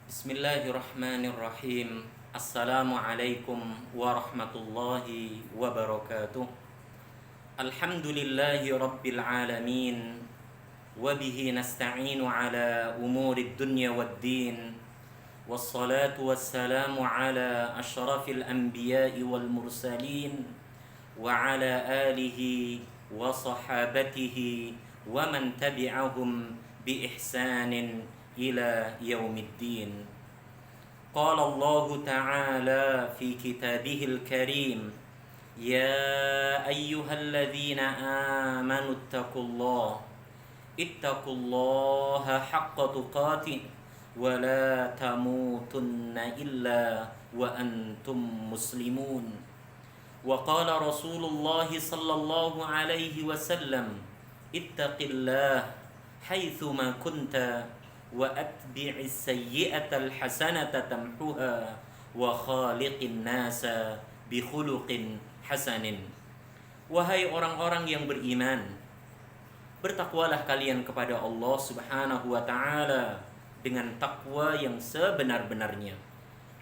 Bismillahirrahmanirrahim. Assalamualaikum warahmatullahi wabarakatuh. Alhamdulillahi rabbil alamin. Wabihi nasta'inu ala umuri dunya waddin. Wassalatu wassalamu ala ashrafil anbiya'i wal mursalin. Wa ala alihi wa sahabatihi wa man tabi'ahum bi ihsanin ila yaumiddin. قال الله تعالى في كتابه الكريم: يا أيها الذين آمنوا اتقوا الله حق تقاته ولا تموتن إلا وأنتم مسلمون. وقال رسول الله صلى الله عليه وسلم: اتق الله حيثما كنت وأتبع السيئة الحسنة تمحها وخالق الناس بخلق حسن. Wahai orang-orang yang beriman, bertakwalah kalian kepada Allah Subhanahu wa taala dengan takwa yang sebenar-benarnya,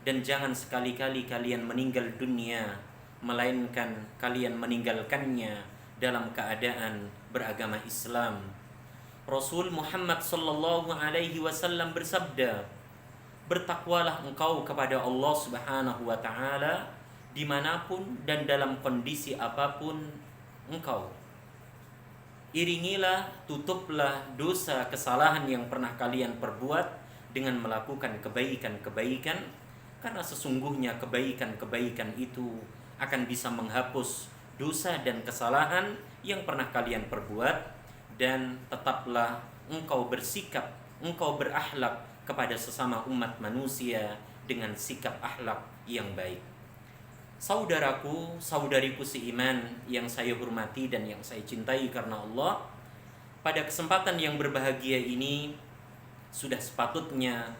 dan jangan sekali-kali kalian meninggal dunia melainkan kalian meninggalkannya dalam keadaan beragama Islam. Rasul Muhammad sallallahu alaihi wasallam bersabda, bertakwalah engkau kepada Allah Subhanahu wa taala dimanapun dan dalam kondisi apapun engkau. Iringilah, tutuplah dosa kesalahan yang pernah kalian perbuat dengan melakukan kebaikan-kebaikan, karena sesungguhnya kebaikan-kebaikan itu akan bisa menghapus dosa dan kesalahan yang pernah kalian perbuat. Dan tetaplah engkau bersikap, engkau berakhlak kepada sesama umat manusia dengan sikap akhlak yang baik. Saudaraku, saudariku seiman yang saya hormati dan yang saya cintai karena Allah, pada kesempatan yang berbahagia ini sudah sepatutnya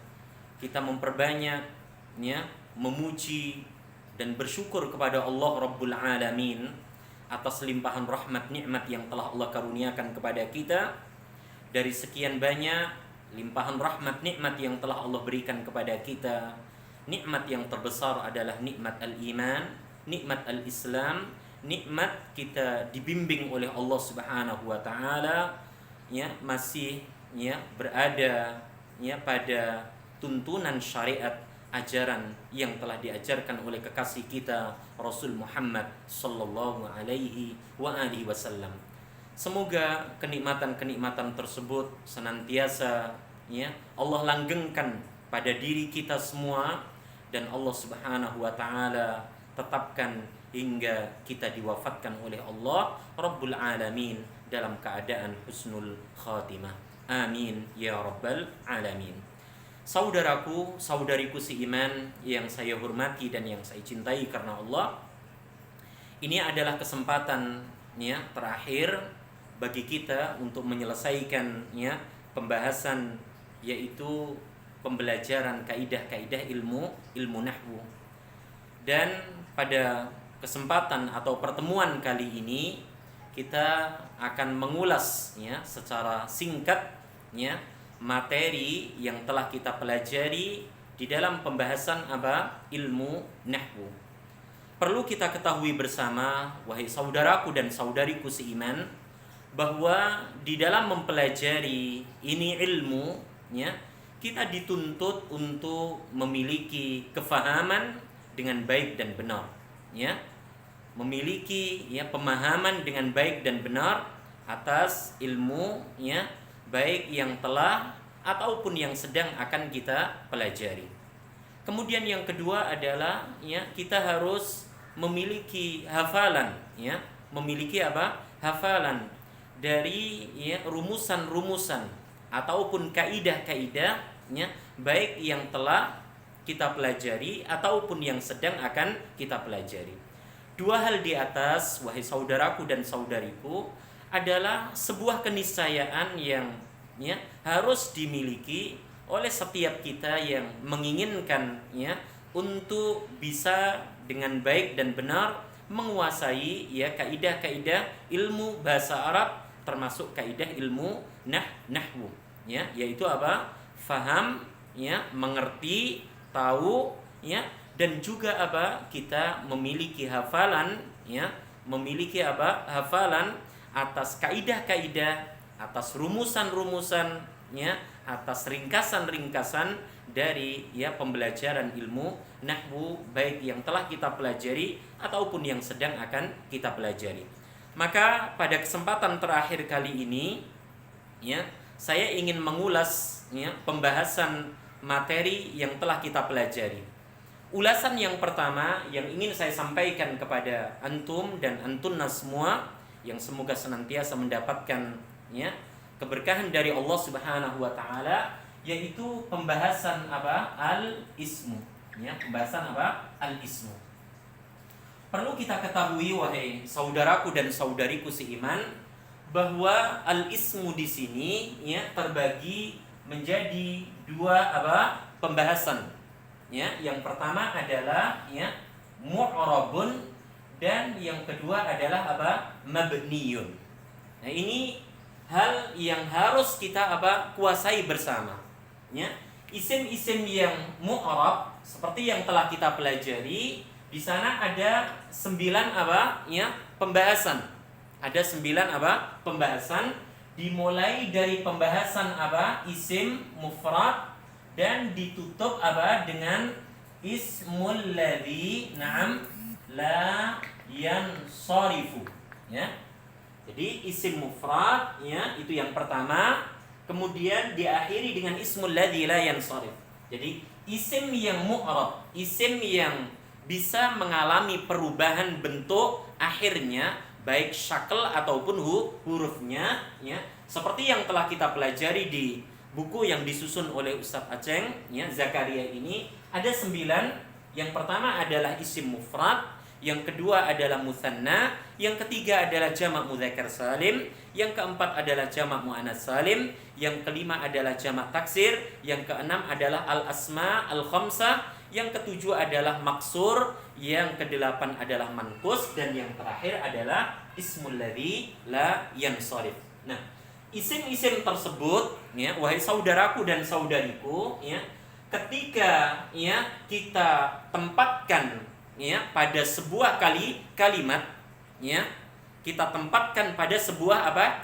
kita memperbanyak memuji dan bersyukur kepada Allah Rabbul Alamin atas limpahan rahmat nikmat yang telah Allah karuniakan kepada kita. Dari sekian banyak limpahan rahmat nikmat yang telah Allah berikan kepada kita, nikmat yang terbesar adalah nikmat al-iman, nikmat al-Islam, nikmat kita dibimbing oleh Allah Subhanahu wa taala, masih berada pada tuntunan syariat, ajaran yang telah diajarkan oleh kekasih kita Rasul Muhammad sallallahu alaihi wasallam. Semoga kenikmatan-kenikmatan tersebut senantiasa Allah langgengkan pada diri kita semua, dan Allah Subhanahu wa taala tetapkan hingga kita diwafatkan oleh Allah Rabbul Alamin dalam keadaan husnul khatimah. Amin ya rabbal alamin. Saudaraku, saudariku seiman yang saya hormati dan yang saya cintai karena Allah, ini adalah kesempatan terakhir bagi kita untuk menyelesaikan pembahasan, yaitu pembelajaran kaidah-kaidah ilmu nahwu. Dan pada kesempatan atau pertemuan kali ini kita akan mengulas secara singkat materi yang telah kita pelajari di dalam pembahasan ilmu nahwu. Perlu kita ketahui bersama, wahai saudaraku dan saudariku seiman, bahwa di dalam mempelajari ini ilmu kita dituntut untuk memiliki kefahaman dengan baik dan benar, memiliki pemahaman dengan baik dan benar atas ilmu baik yang telah ataupun yang sedang akan kita pelajari. Kemudian yang kedua adalah kita harus memiliki hafalan, memiliki hafalan dari rumusan-rumusan ataupun kaidah-kaidah baik yang telah kita pelajari ataupun yang sedang akan kita pelajari. Dua hal di atas, wahai saudaraku dan saudariku, adalah sebuah keniscayaan yang harus dimiliki oleh setiap kita yang menginginkan untuk bisa dengan baik dan benar menguasai kaidah-kaidah ilmu bahasa Arab, termasuk kaidah ilmu nahwu, yaitu faham, ya, mengerti, tahu, ya, dan juga apa? Kita memiliki hafalan, ya, memiliki apa? Hafalan atas kaidah-kaidah, atas rumusan-rumusan, ya, atas ringkasan-ringkasan dari ya pembelajaran ilmu nahwu, baik yang telah kita pelajari ataupun yang sedang akan kita pelajari. Maka pada kesempatan terakhir kali ini, ya, saya ingin mengulas, ya, pembahasan materi yang telah kita pelajari. Ulasan yang pertama yang ingin saya sampaikan kepada antum dan antunna semua, yang semoga senantiasa mendapatkan, ya, keberkahan dari Allah Subhanahu wa taala, yaitu pembahasan apa? Al-ismu, ya, pembahasan apa? Al-ismu. Perlu kita ketahui, wahai saudaraku dan saudariku seiman, bahwa al-ismu di sini, ya, terbagi menjadi dua apa? Pembahasan. Ya, yang pertama adalah, ya, mu'rabun, dan yang kedua adalah apa? Mabniyun. Nah, ini hal yang harus kita apa? Kuasai bersama. Ya, isim-isim yang mu'rab seperti yang telah kita pelajari, di sana ada 9 apa? Ya, pembahasan. Ada 9 apa? Pembahasan, dimulai dari pembahasan apa? Isim mufrad, dan ditutup apa? Dengan ismul ladzi na'am la yansarifu, ya. Jadi isim mufrad, ya, itu yang pertama, kemudian diakhiri dengan ismul ladzi la yansarif. Jadi isim yang mu'rab, isim yang bisa mengalami perubahan bentuk akhirnya, baik syakl ataupun hurufnya, ya, seperti yang telah kita pelajari di buku yang disusun oleh Ustaz Aceng, ya, Zakaria ini ada 9. Yang pertama adalah isim mufrad, yang kedua adalah mutsanna, yang ketiga adalah jamak mudzakkar salim, yang keempat adalah jamak muannats salim, yang kelima adalah jamak taksir, yang keenam adalah al-asma al-khamsah, yang ketujuh adalah maksur, yang kedelapan adalah manqus, dan yang terakhir adalah ismul ladzi la yansarif. Nah, isim-isim tersebut, ya, wahai saudaraku dan saudariku, ya, ketika, ya, kita tempatkan, ya, pada sebuah kalimat, ya, kita tempatkan pada sebuah apa?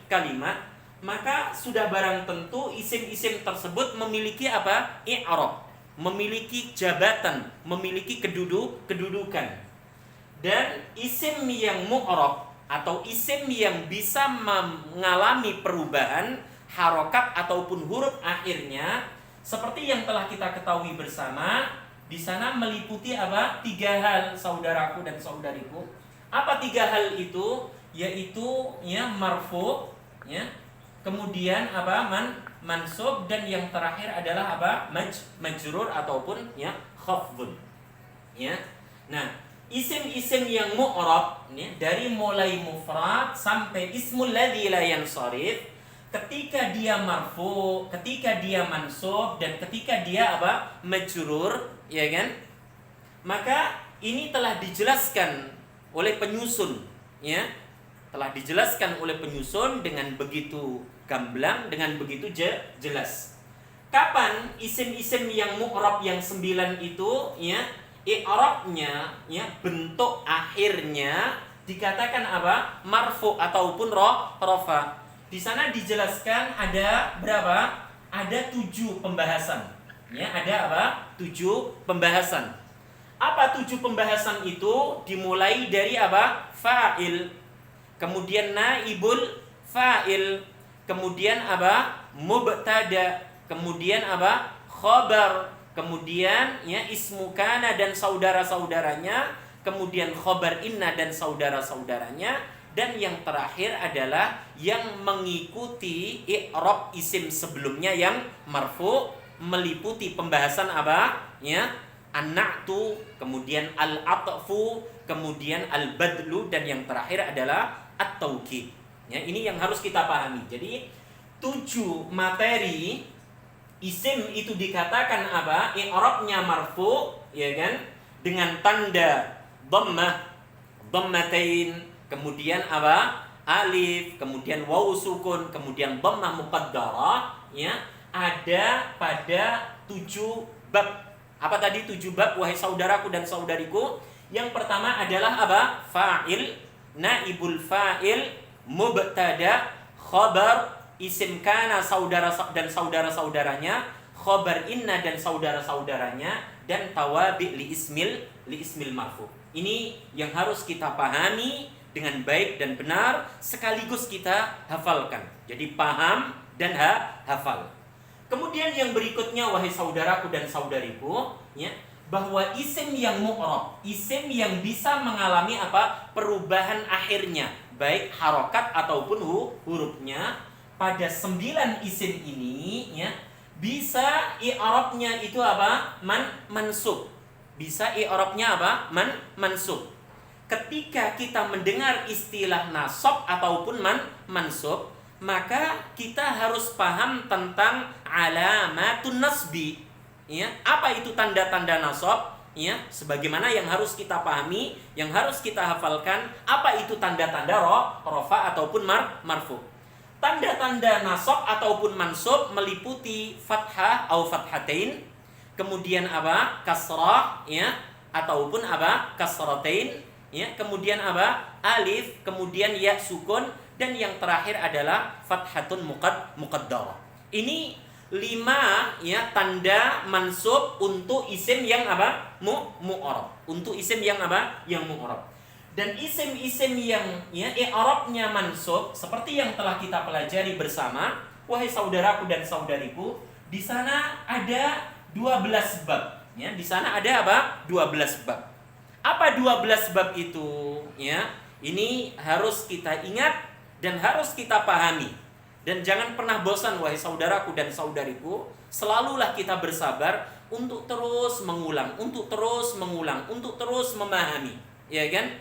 Kalimat, maka sudah barang tentu isim-isim tersebut memiliki apa? I'rab, memiliki jabatan, memiliki kedudukan. Dan isim yang mu'rab atau isim yang bisa mengalami perubahan harokat ataupun huruf akhirnya, seperti yang telah kita ketahui bersama, di sana meliputi apa? 3 hal, saudaraku dan saudariku. Apa 3 hal itu? Yaitu, ya, marfu, ya, kemudian apa? Mansub, dan yang terakhir adalah apa? Majrur ataupun, ya, khafdun. Ya. Nah, isim-isim yang mu'rab, ya, dari mulai mufrad sampai ismul ladzi la yansarif, ketika dia marfu, ketika dia mansub, dan ketika dia apa? Majrur, ya kan? Maka ini telah dijelaskan oleh penyusun, ya. Telah dijelaskan oleh penyusun dengan begitu gamblang, dengan begitu jelas. Kapan isim-isim yang mu'rab yang 9 itu, ya, i'rabnya, ya, bentuk akhirnya dikatakan apa? Marfu ataupun rafa. Di sana dijelaskan ada berapa? Ada 7 pembahasan. Ya, ada apa? 7 pembahasan. Apa 7 pembahasan itu? Dimulai dari apa? Fa'il, kemudian naibul fa'il, kemudian apa? Mubtada, kemudian apa? Khabar, kemudian, ya, ismu kana dan saudara-saudaranya, kemudian khabar inna dan saudara-saudaranya, dan yang terakhir adalah yang mengikuti i'rab isim sebelumnya yang marfu, meliputi pembahasan apa? Ya, an-na'tu, kemudian al-atfu, kemudian al-badlu, dan yang terakhir adalah at-taukid. Ya, ini yang harus kita pahami. Jadi 7 materi isim itu dikatakan apa? I'rabnya marfu, ya kan? Dengan tanda dhammah, dhammatain, kemudian apa? Alif, kemudian waw sukun, kemudian dhammah muqaddarah, ya. ada pada 7 bab. Apa tadi 7 bab, wahai saudaraku dan saudariku? Yang pertama adalah apa? Fa'il, naibul fa'il, mubtada, khabar, isim kana saudara dan saudara-saudaranya, khabar inna dan saudara-saudaranya, dan tawabi li ismil marfu. Ini yang harus kita pahami dengan baik dan benar, sekaligus kita hafalkan. Jadi paham dan hafal. Kemudian yang berikutnya, wahai saudaraku dan saudariku, ya, bahwa isim yang mu'rab, isim yang bisa mengalami apa? Perubahan akhirnya, baik harokat ataupun hurufnya, pada 9 isim ini, ya, bisa i'rabnya itu apa? Mansub. Bisa i'rabnya apa? Mansub. Ketika kita mendengar istilah nasab ataupun mansub, maka kita harus paham tentang alamatun nasbi. Ya, apa itu tanda-tanda nasab? Ya, sebagaimana yang harus kita pahami, yang harus kita hafalkan, apa itu tanda-tanda rafa ataupun marfu. Tanda-tanda nasab ataupun mansub meliputi fathah atau fathatain, kemudian apa? Kasrah, ya, ataupun apa? Kasratain, ya, kemudian apa? Alif, kemudian ya sukun, dan yang terakhir adalah fathatun muqaddarah. Ini 5 ya tanda mansub untuk isim yang apa? Mu'rab. Untuk isim yang apa? Yang mu'rab. Dan isim-isim yang ya i'rabnya mansub seperti yang telah kita pelajari bersama, wahai saudaraku dan saudariku, di sana ada 12 bab. Ya, di sana ada apa? 12 bab. Apa 12 bab itu? Ya, ini harus kita ingat dan harus kita pahami. Dan jangan pernah bosan, wahai saudaraku dan saudariku, selalulah kita bersabar untuk terus mengulang, untuk terus mengulang, untuk terus memahami, ya kan?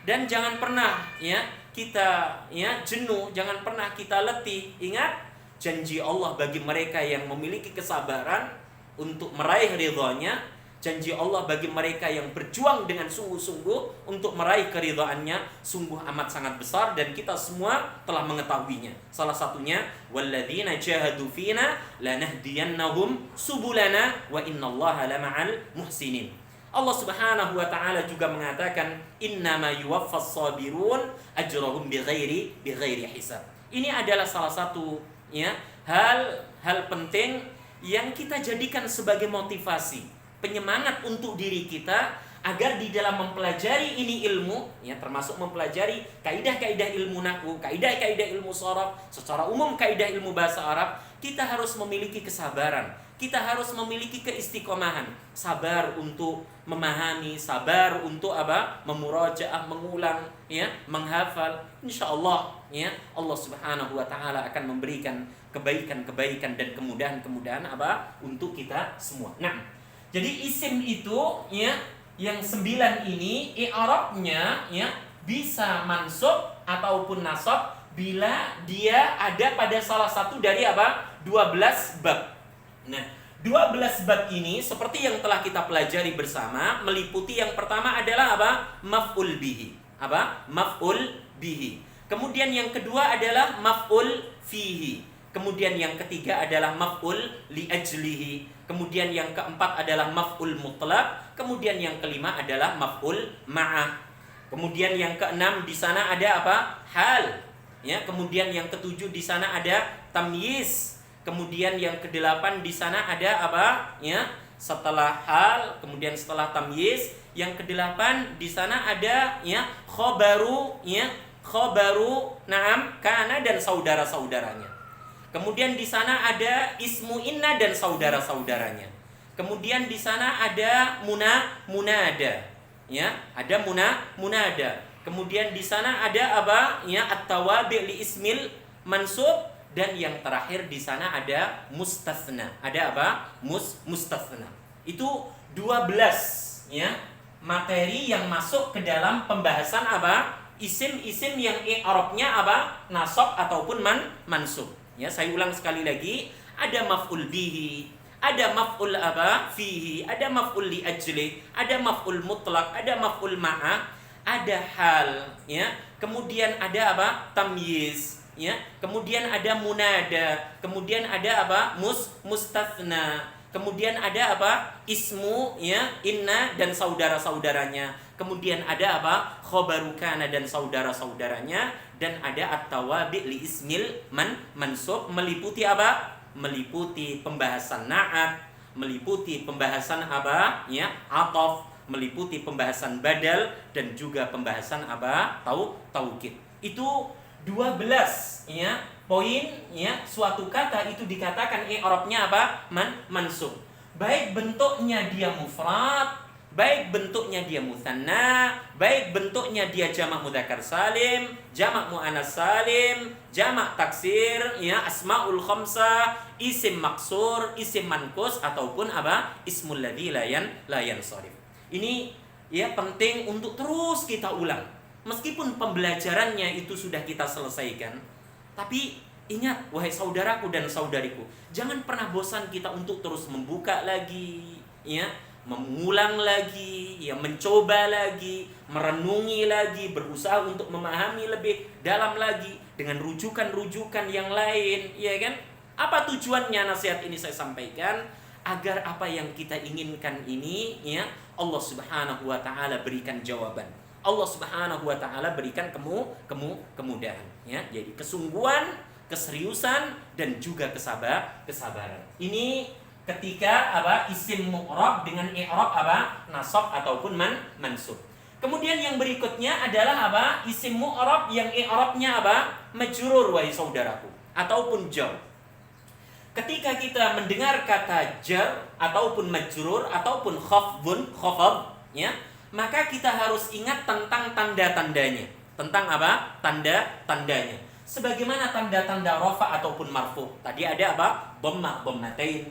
Dan jangan pernah ya kita ya jenuh, jangan pernah kita letih. Ingat janji Allah bagi mereka yang memiliki kesabaran untuk meraih ridhonya. Janji Allah bagi mereka yang berjuang dengan sungguh-sungguh untuk meraih keridhaannya sungguh amat sangat besar, dan kita semua telah mengetahuinya. Salah satunya walladzina jahadu fina lanahdiyannahum subulana wa innallaha lama'al muhsinin. Allah Subhanahu wa taala juga mengatakan innama yuwaffas sabirun ajrahum bighairi hisab. Ini adalah salah satu ya hal penting yang kita jadikan sebagai motivasi, penyemangat untuk diri kita agar di dalam mempelajari ini ilmu, ya termasuk mempelajari kaidah-kaidah ilmu nahwu, kaidah-kaidah ilmu sharaf, secara umum kaidah ilmu bahasa Arab, kita harus memiliki kesabaran, kita harus memiliki keistiqomahan, sabar untuk memahami, sabar untuk apa? Memurajaah, mengulang, ya, menghafal. Insyaallah, ya, Allah Subhanahu wa taala akan memberikan kebaikan-kebaikan dan kemudahan-kemudahan apa? Untuk kita semua. Nah, jadi isim itu ya yang 9 ini i'rabnya ya bisa mansub ataupun nasab bila dia ada pada salah satu dari apa? 12 bab. Nah, 12 bab ini seperti yang telah kita pelajari bersama meliputi yang pertama adalah apa? Maf'ul bihi. Apa? Maf'ul bihi. Kemudian yang kedua adalah maf'ul fihi. Kemudian yang ketiga adalah maf'ul li ajlihi. Kemudian yang keempat adalah maf'ul mutlaq. Kemudian yang kelima adalah maf'ul ma'ah. Kemudian yang keenam di sana ada apa? Hal. Ya, kemudian yang ketujuh di sana ada tamyiz. Kemudian yang kedelapan di sana ada apa? Ya, setelah hal, kemudian setelah tamyiz, yang kedelapan di sana ada ya khobaru, ya khobaru, na'am, kana dan saudara-saudaranya. Kemudian di sana ada ismu inna dan saudara-saudaranya. Kemudian di sana ada munada. Ya, ada munada. Kemudian di sana ada apa? Ya, at-tawabi' li ismil mansub, dan yang terakhir di sana ada mustatsna. Ada apa? Mustatsna. Itu 12 ya materi yang masuk ke dalam pembahasan apa? Isim-isim yang i'rabnya apa? Nasab ataupun mansub. Ya, saya ulang sekali lagi, ada maf'ul bihi, ada maf'ul apa? Fihi, ada maf'ul li ajli, ada maf'ul mutlaq, ada maf'ul ma'ah, ada hal, ya. Kemudian ada apa? Tamyiz. ya. Kemudian ada munada, kemudian ada apa? Mustatsna. Kemudian ada apa? Ismu, ya, inna dan saudara-saudaranya. Kemudian ada apa? Khobaru kana dan saudara-saudaranya, dan ada at-tawabi li ismil mansub, meliputi apa? Meliputi pembahasan na'at, meliputi pembahasan apa? Ya, ataf, meliputi pembahasan badal, dan juga pembahasan apa? Taukid. Itu 12 ya poin ya suatu kata itu dikatakan i'rabnya apa? Mansub. Baik bentuknya dia mufrad, baik bentuknya dia mutsanna, baik bentuknya dia jamak mudzakkar salim, jamak muannas salim, jamak taksir, ya, asmaul khamsah, isim maksur, isim manqus, ataupun apa? Ismul ladzi la yansharif. Ini ya penting untuk terus kita ulang. Meskipun pembelajarannya itu sudah kita selesaikan, tapi ingat, wahai saudaraku dan saudariku, jangan pernah bosan kita untuk terus membuka lagi, ya, mengulang lagi, ya, mencoba lagi, merenungi lagi, berusaha untuk memahami lebih dalam lagi dengan rujukan-rujukan yang lain, ya kan? Apa tujuannya nasihat ini saya sampaikan? Agar apa yang kita inginkan ini, ya, Allah Subhanahu wa taala berikan jawaban. Allah Subhanahu wa taala berikan kemudahan, ya. Jadi kesungguhan, keseriusan, dan juga kesabaran. Ini ketika apa? Isim mu'rab dengan i'rab apa? Nasab ataupun mansub. Kemudian yang berikutnya adalah apa? Isim mu'rab yang i'rabnya apa? Majrur, wahai saudaraku, ataupun jar. Ketika kita mendengar kata jar ataupun majrur ataupun khafd, ya, maka kita harus ingat tentang tanda-tandanya. Tentang apa? Tanda-tandanya. Sebagaimana tanda-tanda rafa ataupun marfu. Tadi ada apa? Dhammah, dhammatain.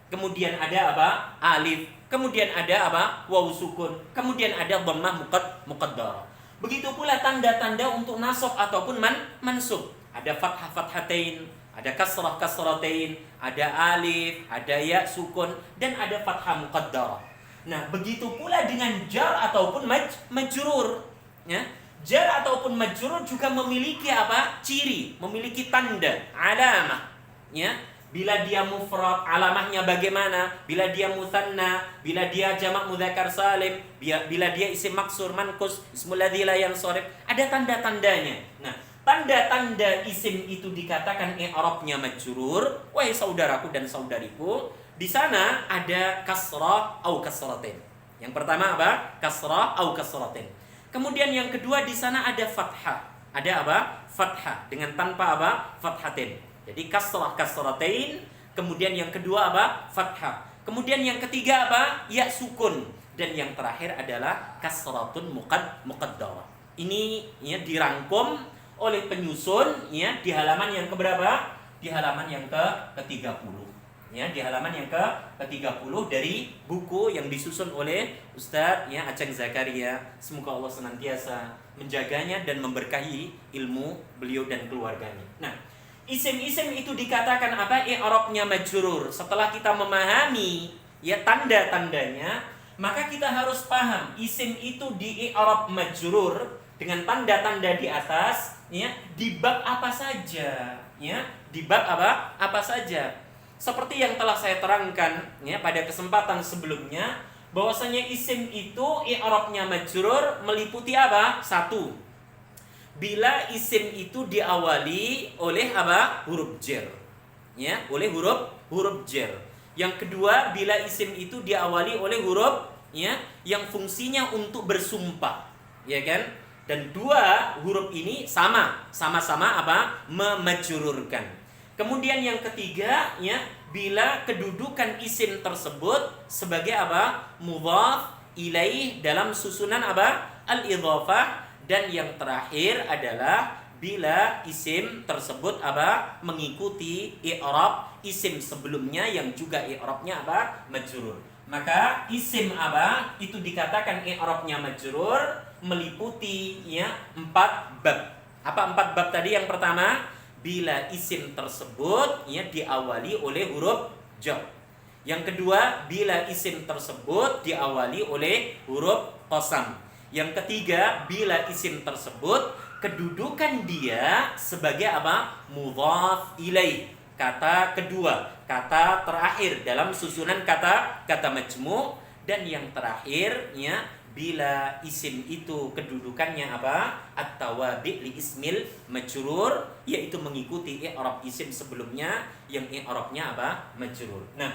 Kemudian ada apa? Alif. Kemudian ada apa? Waw sukun. Kemudian ada dhammah muqaddarah. Begitu pula tanda-tanda untuk nasab ataupun mansub. Ada fathah fathatain, ada kasrah kasratain, ada alif, ada ya sukun, dan ada fathah muqaddarah. Nah, begitu pula dengan jar ataupun majrur, ya. Jar ataupun majrur juga memiliki apa? Ciri, memiliki tanda, alamah, ya. Bila dia mufrad, alamahnya bagaimana? Bila dia mutsanna, bila dia jamak mudzakkar salim, bila dia isim maksur manqus, ismul ladzi la yansharif, ada tanda-tandanya. Nah, tanda-tanda isim itu dikatakan i'rabnya majrur, wahai saudaraku dan saudariku. Di sana ada kasrah au kasratin. Yang pertama apa? Kasrah au kasratin. Kemudian yang kedua di sana ada fathah. Ada apa? Fathah dengan tanpa apa? Fathatin. Jadi kasrah kasratain. Kemudian yang kedua apa? Fathah. Kemudian yang ketiga apa? Ya sukun. Dan yang terakhir adalah kasratun muqaddarah. Ini ya dirangkum oleh penyusun ya di halaman yang keberapa? Di halaman yang ke-30. Ya, di halaman yang ke-30 dari buku yang disusun oleh Ustadz ya Aceng Zakaria. Semoga Allah senantiasa menjaganya dan memberkahi ilmu beliau dan keluarganya. Nah, isim-isim itu dikatakan apa? I'rabnya majrur. Setelah kita memahami ya tanda-tandanya, maka kita harus paham isim itu di i'rab majrur dengan tanda-tanda di atas ya di bab apa saja, ya, di bab apa saja. Seperti yang telah saya terangkan ya pada kesempatan sebelumnya, bahwasanya isim itu i'rabnya majrur meliputi apa? Satu, bila isim itu diawali oleh apa? Huruf jar. Ya, oleh huruf jar. Yang kedua, bila isim itu diawali oleh huruf ya yang fungsinya untuk bersumpah. Ya kan? Dan dua huruf ini sama-sama apa? Memajrurkan. Kemudian yang ketiga ya, bila kedudukan isim tersebut sebagai apa? Mudhaf ilaih dalam susunan apa? Al-idhafah. Dan yang terakhir adalah bila isim tersebut apa? Mengikuti i'rab isim sebelumnya yang juga i'rabnya apa? Majrur. Maka isim apa? Itu dikatakan i'rabnya majrur meliputi ya 4 bab. Apa 4 bab tadi? Yang pertama, bila isim tersebut ya diawali oleh huruf jar. Yang kedua, bila isim tersebut diawali oleh huruf qasam. Yang ketiga, bila isim tersebut kedudukan dia sebagai apa? Mudhaf ilaih. Kata kedua, kata terakhir dalam susunan kata majmu'. Dan yang terakhirnya, bila isim itu kedudukannya apa? At-tawabi' li ismil majrur, yaitu mengikuti i'rab isim sebelumnya yang i'rabnya apa? Majrur. Nah,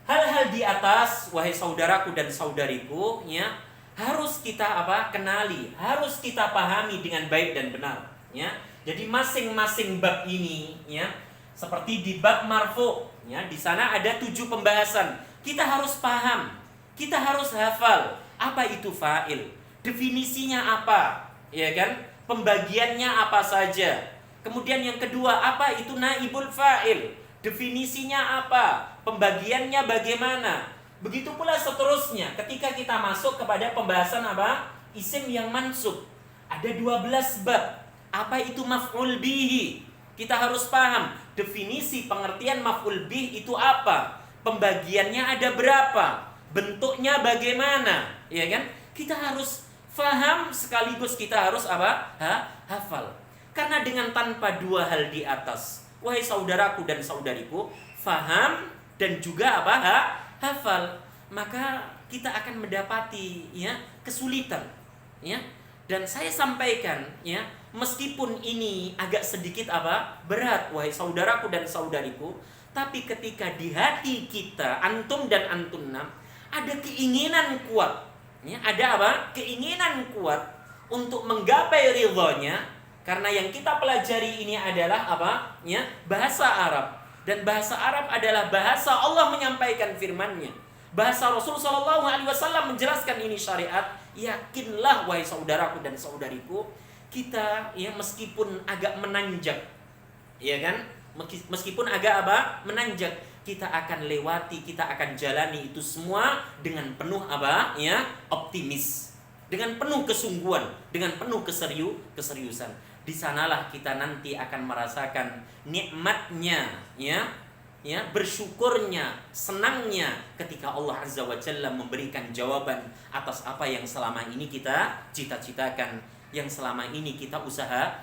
hal-hal di atas, wahai saudaraku dan saudariku, ya, harus kita apa? Kenali, harus kita pahami dengan baik dan benar, ya. Jadi masing-masing bab ini, ya, seperti di bab marfu, ya, di sana ada 7 pembahasan. Kita harus paham, kita harus hafal apa itu fa'il, definisinya apa, ya kan? Pembagiannya apa saja. Kemudian yang kedua, apa itu naibul fa'il, definisinya apa, pembagiannya bagaimana. Begitu pula seterusnya ketika kita masuk kepada pembahasan apa? Isim yang mansub. Ada 12 bab. Apa itu maf'ul bihi? Kita harus paham definisi pengertian maf'ul bihi itu apa? Pembagiannya ada berapa? Bentuknya bagaimana? Ya kan? Kita harus paham sekaligus kita harus apa? Hafal. Karena dengan tanpa 2 hal di atas, wahai saudaraku dan saudariku, faham dan juga apa? Hafal, maka kita akan mendapati ya kesulitan, ya. Dan saya sampaikan, ya, meskipun ini agak sedikit apa? Berat, wahai saudaraku dan saudariku, tapi ketika di hati kita, antum dan antunna, ada keinginan kuat, ya, ada apa? Keinginan kuat untuk menggapai ridhonya, karena yang kita pelajari ini adalah apa? Ya, bahasa Arab. Dan bahasa Arab adalah bahasa Allah menyampaikan firman-Nya. Bahasa Rasul SAW menjelaskan ini syariat. Yakinlah wahai saudaraku dan saudariku, kita ya meskipun agak menanjak, ya kan? Meskipun agak apa? Menanjak, kita akan lewati, kita akan jalani itu semua dengan penuh apa? Ya, optimis. Dengan penuh kesungguhan, dengan penuh keseriusan. Di sanalah kita nanti akan merasakan nikmatnya, ya, bersyukurnya, senangnya ketika Allah Azza wa Jalla memberikan jawaban atas apa yang selama ini kita cita-citakan, yang selama ini kita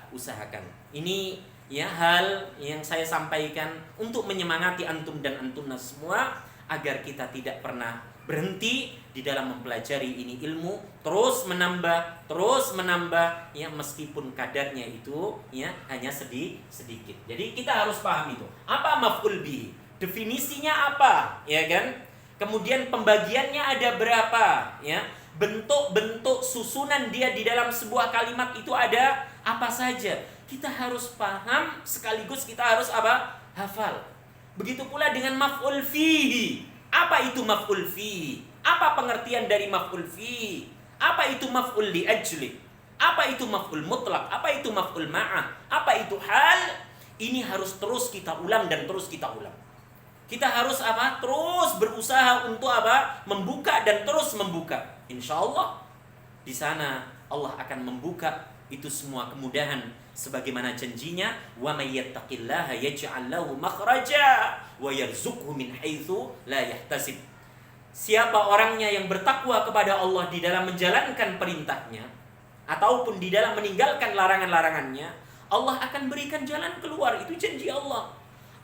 usahakan. Ini ya hal yang saya sampaikan untuk menyemangati antum dan antunna semua agar kita tidak pernah berhenti di dalam mempelajari ini ilmu, terus menambah ya, meskipun kadarnya itu ya hanya sedikit. Jadi kita harus paham itu. Apa maf'ul bihi? Definisinya apa? Ya kan? Kemudian pembagiannya ada berapa? Ya. Bentuk-bentuk susunan dia di dalam sebuah kalimat itu ada apa saja? Kita harus paham sekaligus kita harus apa? Hafal. Begitu pula dengan maf'ul fihi. Apa itu maf'ul fihi? Apa pengertian dari maf'ul fihi? Apa itu maf'ul li ajli? Apa itu maf'ul mutlak? Apa itu maf'ul ma'ah? Apa itu hal? Ini harus terus kita ulang dan terus kita ulang. Kita harus apa? Terus berusaha untuk apa? Membuka dan terus membuka. Insya Allah di sana Allah akan membuka itu semua kemudahan sebagaimana janjinya, wa may yattaqillaha yaj'al lahu makhraja wa yarzuqhu min haitsu la yahtasib. Siapa orangnya yang bertakwa kepada Allah di dalam menjalankan perintahnya ataupun di dalam meninggalkan larangan-larangannya, Allah akan berikan jalan keluar. Itu janji Allah.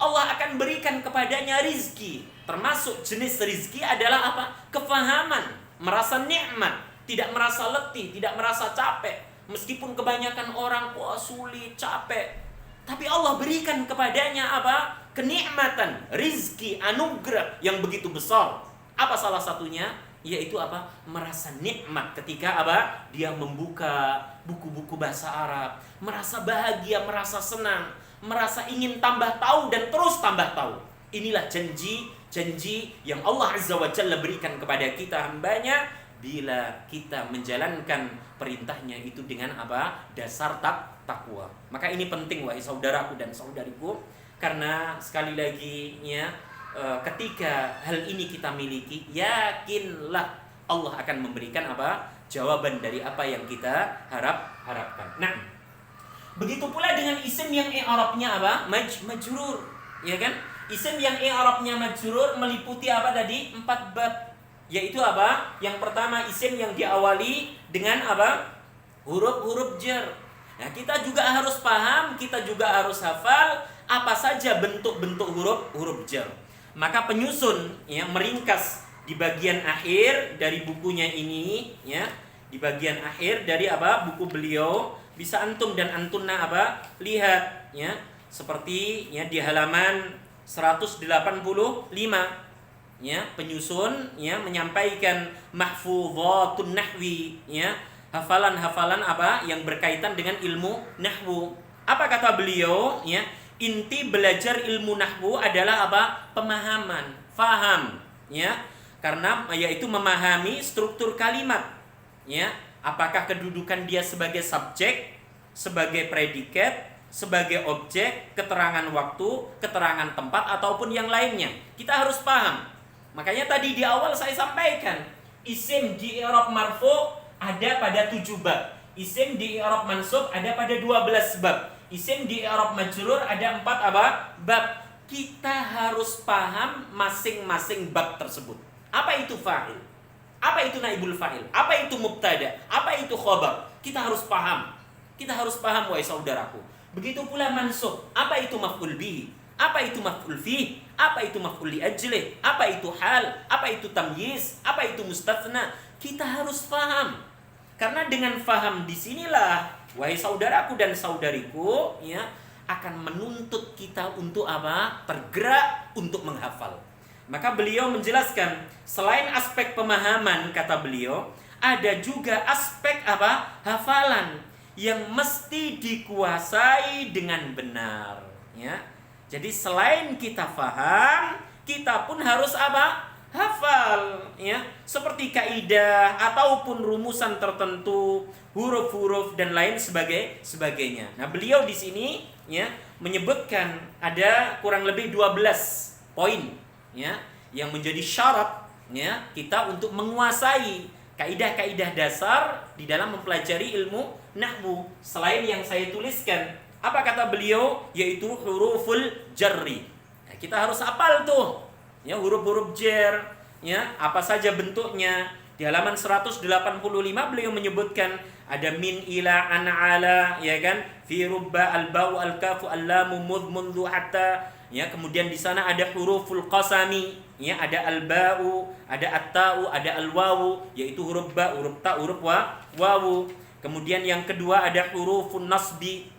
Allah akan berikan kepadanya rizki. Termasuk jenis rizki adalah apa? Kefahaman, merasa nikmat, tidak merasa letih, tidak merasa capek. Meskipun kebanyakan orang sulit, capek, tapi Allah berikan kepadanya apa? Kenikmatan, rizki, anugerah yang begitu besar. Apa salah satunya? Yaitu apa? Merasa nikmat ketika apa? Dia membuka buku-buku bahasa Arab, merasa bahagia, merasa senang, merasa ingin tambah tahu dan terus tambah tahu. Inilah janji yang Allah Azza wa Jalla berikan kepada kita hambanya bila kita menjalankan perintahnya itu dengan apa? Dasar takwa. Maka ini penting wahai saudaraku dan saudariku, karena sekali lagi ya, ketika hal ini kita miliki, yakinlah Allah akan memberikan apa? Jawaban dari apa yang kita harapkan. Nah, begitu pula dengan isim yang i'rabnya apa? Majrur, ya kan? Isim yang i'rabnya majrur meliputi apa tadi? 4 bab. Yaitu apa? Yang pertama isim yang diawali dengan apa? Huruf-huruf jar. Nah, kita juga harus paham, kita juga harus hafal apa saja bentuk-bentuk huruf jar. Maka penyusun ya meringkas di bagian akhir dari bukunya ini ya, di bagian akhir dari buku beliau, bisa antum dan antuna lihat ya, seperti ya di halaman 185 ya, penyusun ya menyampaikan mahfuzatun nahwi ya, hafalan-hafalan yang berkaitan dengan ilmu nahwu. Apa kata beliau ya? Inti belajar ilmu nahwu adalah pemahaman, faham ya. Karena yaitu memahami struktur kalimat ya. Apakah kedudukan dia sebagai subjek, sebagai predikat, sebagai objek, keterangan waktu, keterangan tempat ataupun yang lainnya. Kita harus paham. Makanya tadi di awal saya sampaikan, isim di i'rab marfu ada pada 7 bab. Isim di i'rab mansub ada pada 12 bab. Isim di i'rab majrur ada 4 bab. Kita harus paham masing-masing bab tersebut. Apa itu fa'il? Apa itu naibul fa'il? Apa itu mubtada? Apa itu khabar? Kita harus paham. Kita harus paham, wahai saudaraku. Begitu pula mansub. Apa itu maf'ul bihi? Apa itu maf'ul fihi? Apa itu maf'ul li ajlih? Apa itu hal? Apa itu tamyiz? Apa itu mustatsna? Kita harus paham. Karena dengan faham disinilah, wahai saudaraku dan saudariku, ya, akan menuntut kita untuk tergerak untuk menghafal. Maka beliau menjelaskan, selain aspek pemahaman, kata beliau, ada juga aspek hafalan yang mesti dikuasai dengan benar. Ya. Jadi selain kita faham, kita pun harus hafal, ya, seperti kaidah ataupun rumusan tertentu, huruf-huruf dan lain sebagainya. Nah, beliau di sini ya menyebutkan ada kurang lebih 12 poin ya yang menjadi syarat ya kita untuk menguasai kaidah-kaidah dasar di dalam mempelajari ilmu nahwu. Selain yang saya tuliskan, apa kata beliau? Yaitu huruful jarri. Nah, kita harus hafal tuh ya huruf-huruf jar ya, apa saja bentuknya. Di halaman 185 beliau menyebutkan ada min, ila, an, ala, ya kan, fi, rubba, al-ba'u, al-kafu, al-lamu, mudh, mundhu, hatta, ya. Kemudian di sana ada huruful qasami ya, ada al-ba'u, ada at-ta'u, ada al-wawu, yaitu huruf ba, huruf ta, huruf wawu. Kemudian yang kedua ada hurufun nasbi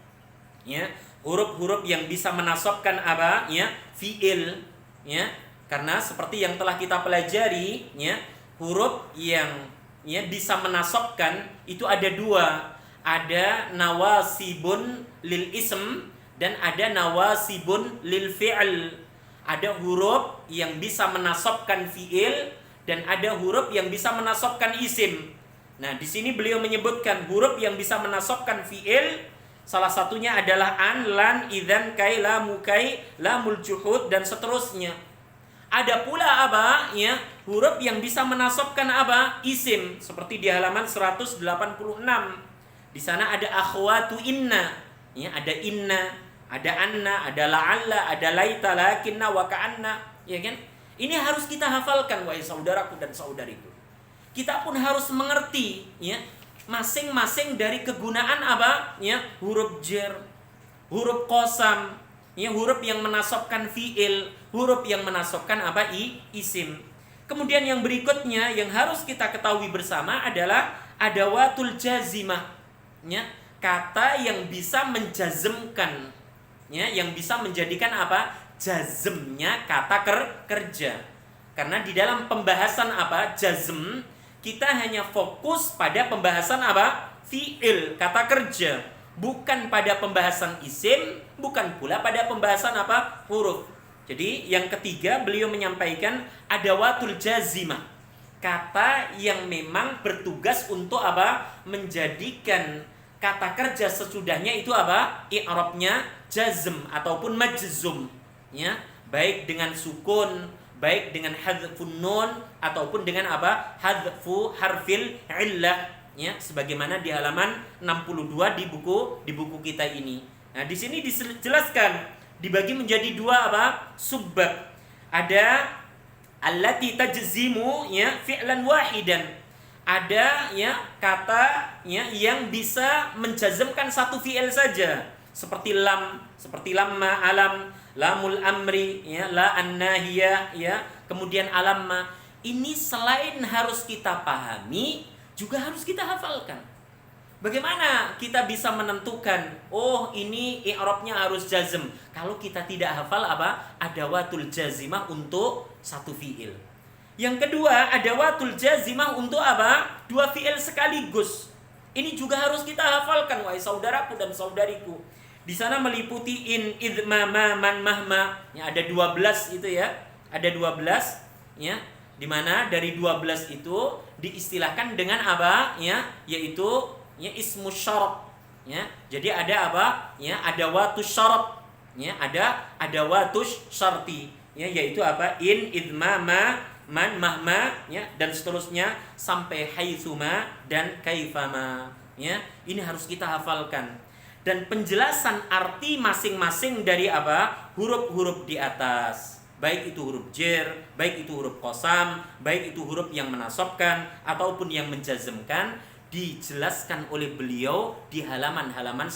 ya, huruf-huruf yang bisa menasabkan ya fi'il ya. Karena seperti yang telah kita pelajari ya, huruf yang ya bisa menasabkan itu ada dua. Ada nawasibun lil ism dan ada nawasibun lil fi'il. Ada huruf yang bisa menasabkan fi'il dan ada huruf yang bisa menasabkan isim. Nah, di sini beliau menyebutkan huruf yang bisa menasabkan fi'il, salah satunya adalah an, lan, idzan, kai, lamu, kai, lamul juhud dan seterusnya. Ada pula ya huruf yang bisa menasabkan isim, seperti di halaman 186. Di sana ada akhwatu inna, ya, ada inna, ada anna, ada la'alla, ada laita, lakinna, wa ka'anna, ya kan? Ini harus kita hafalkan, wahai saudaraku dan saudariku. Kita pun harus mengerti ya masing-masing dari kegunaan ya huruf jar, huruf qasam, ya, huruf yang menasabkan fi'il, huruf yang menasabkan isim. Kemudian yang berikutnya yang harus kita ketahui bersama adalah adawatul jazimah, ya, kata yang bisa menjazmkan, ya, yang bisa menjadikan jazmnya kata kerja. Karena di dalam pembahasan jazm kita hanya fokus pada pembahasan fi'il, kata kerja, bukan pada pembahasan isim, bukan pula pada pembahasan huruf. Jadi yang ketiga beliau menyampaikan adawatul jazimah, kata yang memang bertugas untuk menjadikan kata kerja sesudahnya itu i'rabnya jazm ataupun majzum, ya, baik dengan sukun, baik dengan hadzfun nun ataupun dengan hadzfu harfil illah, ya, sebagaimana di halaman 62 di buku kita ini. Nah, di sini dijelaskan dibagi menjadi dua subbab. Ada allati tajzimu ya fi'lan wahidan. Ada ya kata ya yang bisa menjazmkan satu fi'il saja, seperti lam, seperti lamma, alam, lamul amri, ya, la an-nahiyah, ya, kemudian alamma. Ini selain harus kita pahami, juga harus kita hafalkan. Bagaimana kita bisa menentukan, oh ini i'rabnya harus jazm, kalau kita tidak hafal apa? Adawatul jazimah untuk satu fi'il. Yang kedua, adawatul jazimah untuk apa? Dua fi'il sekaligus. Ini juga harus kita hafalkan, wahai saudaraku dan saudariku. Di sana meliputi in, id, ma, man, mahma. Ya, ada 12 itu ya. Ada 12 ya. Di mana dari 12 itu diistilahkan dengan apa? Ya, yaitu ya ismu syarat. Ya. Jadi ada apa? Ya, adawatus syarat. Ya, ada watus syarti. Ya, yaitu apa? In, id, ma, man, mahma, ya, dan seterusnya sampai haitsuma dan kaifama. Ya, ini harus kita hafalkan. Dan penjelasan arti masing-masing dari apa? Huruf-huruf di atas. Baik itu huruf jer, baik itu huruf qasam, baik itu huruf yang menasabkan ataupun yang menjazmkan, dijelaskan oleh beliau di halaman-halaman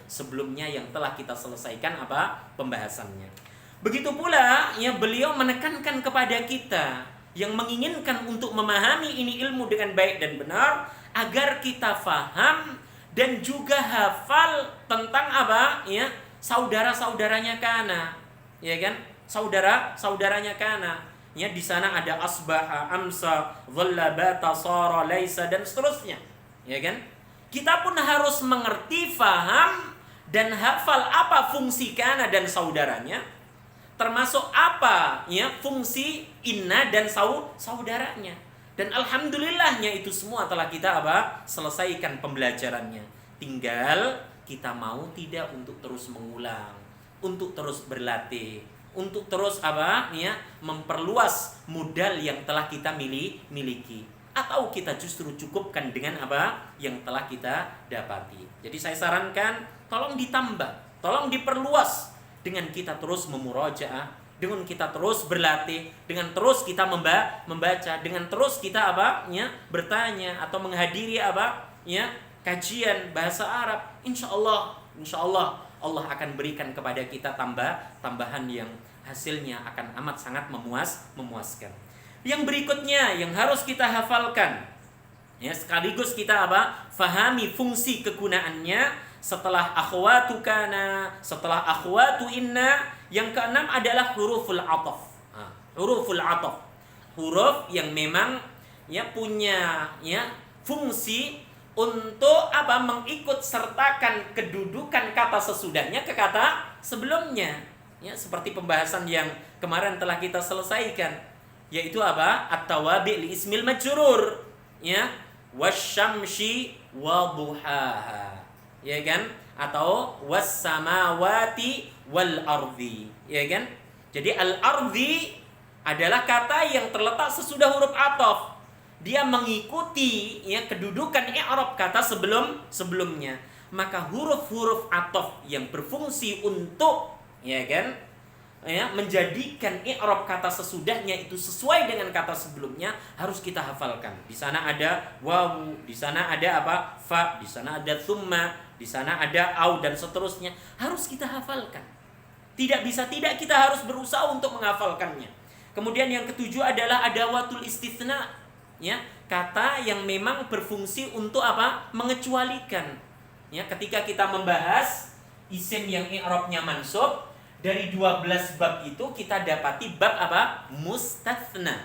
sebelumnya yang telah kita selesaikan apa? Pembahasannya. Begitu pula ya beliau menekankan kepada kita yang menginginkan untuk memahami ini ilmu dengan baik dan benar agar kita faham dan juga hafal tentang apa? Ya, saudara-saudaranya kana. Ya kan? Saudara-saudaranya kana. Ya, di sana ada asbaha, amsa, dhalla, bata, sara, laisa dan seterusnya. Ya kan? Kita pun harus mengerti, faham dan hafal apa fungsi kana dan saudaranya. Termasuk apa ya fungsi inna dan saudaranya. Dan alhamdulillahnya itu semua telah kita apa? Selesaikan pembelajarannya. Tinggal kita mau tidak untuk terus mengulang, untuk terus berlatih, untuk terus apa? Ya, memperluas modal yang telah kita miliki. Atau kita justru cukupkan dengan apa yang telah kita dapati. Jadi saya sarankan tolong ditambah, tolong diperluas dengan kita terus memurajaah, dengan kita terus berlatih, dengan terus kita membaca, dengan terus kita apa? Ya, bertanya atau menghadiri apa? Ya, kajian bahasa Arab. Insya Allah Allah akan berikan kepada kita tambahan yang hasilnya akan amat sangat memuaskan. Yang berikutnya yang harus kita hafalkan, ya, sekaligus kita apa? Fahami fungsi kegunaannya. Setelah akhwatu kana, setelah akhwatu inna, yang keenam adalah huruful ataf. Huruful ataf, huruf yang memang ya punya ya fungsi untuk apa? Mengikut sertakan kedudukan kata sesudahnya ke kata sebelumnya. Ya, seperti pembahasan yang kemarin telah kita selesaikan, yaitu apa? At-tawabi' li ismil majrur, ya, wasyamsi wa duhaha. Ya kan? Atau was-samawati wal ardi, ya kan? Jadi al-ardi adalah kata yang terletak sesudah huruf ataf. Dia mengikuti ya kedudukan i'rab kata sebelumnya. Maka huruf-huruf ataf yang berfungsi untuk ya kan? Ya, menjadikan i'rab kata sesudahnya itu sesuai dengan kata sebelumnya harus kita hafalkan. Di sana ada wawu, di sana ada apa? Fa, di sana ada tsumma, di sana ada au dan seterusnya. Harus kita hafalkan. Tidak bisa tidak, kita harus berusaha untuk menghafalkannya. Kemudian yang ketujuh adalah adawatul istitsna. Ya, kata yang memang berfungsi untuk apa? Mengecualikan. Ya, ketika kita membahas isim yang i'rabnya mansub, dari 12 bab itu kita dapati bab apa? Mustatsna.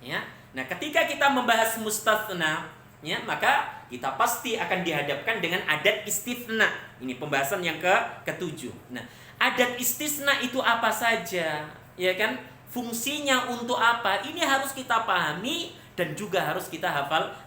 Ya. Nah, ketika kita membahas mustatsna, ya, maka kita pasti akan dihadapkan dengan adat istitsna. Ini pembahasan yang ketujuh. Nah, adat istisna itu apa saja? Ya kan? Fungsinya untuk apa? Ini harus kita pahami dan juga harus kita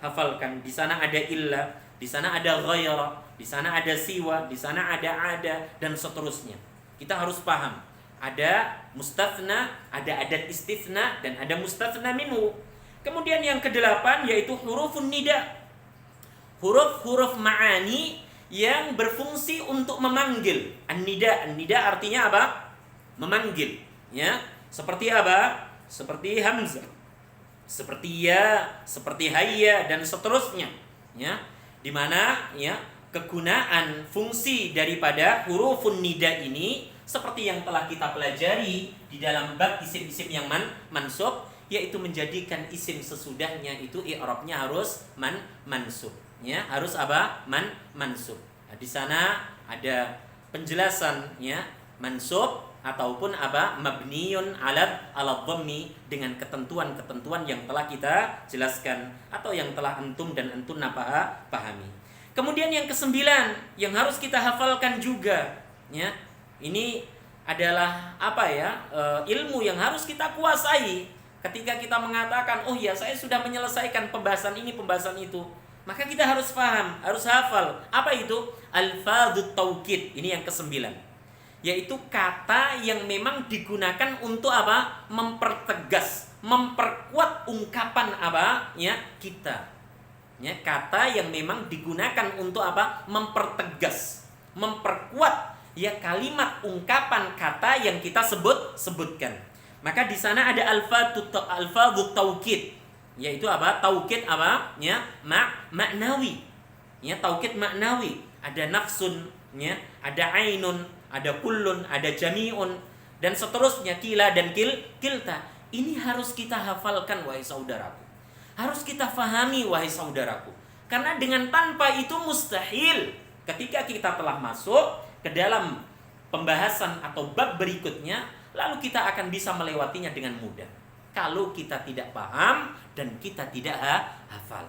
hafalkan. Di sana ada illa, di sana ada ghaira, di sana ada siwa, di sana ada dan seterusnya. Kita harus paham. Ada mustatsna, ada adat istisna, dan ada mustatsna minhu. Kemudian yang kedelapan yaitu hurufun nida. Huruf-huruf ma'ani yang berfungsi untuk memanggil. An-nida artinya apa? Memanggil. Ya, seperti apa? Seperti hamzah. seperti ya, seperti hayya dan seterusnya, ya. Di mana ya kegunaan fungsi daripada hurufun nida ini seperti yang telah kita pelajari di dalam bab isim-isim yang mansub, yaitu menjadikan isim sesudahnya itu i'rabnya harus mansub, ya, harus apa? Mansub. Nah, di sana ada penjelasan ya mansub ataupun apa mabniun ala dhammi dengan ketentuan-ketentuan yang telah kita jelaskan atau yang telah antum dan antun pahami. Kemudian yang kesembilan yang harus kita hafalkan juga, ya, ini adalah apa ya ilmu yang harus kita kuasai. Ketika kita mengatakan, oh ya saya sudah menyelesaikan pembahasan ini, pembahasan itu, maka kita harus paham, harus hafal. Apa itu? Alfadhut taukid. Ini yang kesembilan, yaitu kata yang memang digunakan untuk apa? Mempertegas, memperkuat ungkapan apa? Ya, kita. Ya, kata yang memang digunakan untuk apa? Mempertegas, memperkuat ya kalimat ungkapan kata yang kita sebutkan. Maka di sana ada alfadhut taukid, yaitu apa? Taukid apa? Ya, maknawi. Ya, taukid maknawi. Ada nafsun, ya, ada ainun, ada kullun, ada jami'un, dan seterusnya, kila dan kilta. Ini harus kita hafalkan, wahai saudaraku. Harus kita fahami, wahai saudaraku. Karena dengan tanpa itu mustahil ketika kita telah masuk ke dalam pembahasan atau bab berikutnya, lalu kita akan bisa melewatinya dengan mudah. Kalau kita tidak paham dan kita tidak hafal.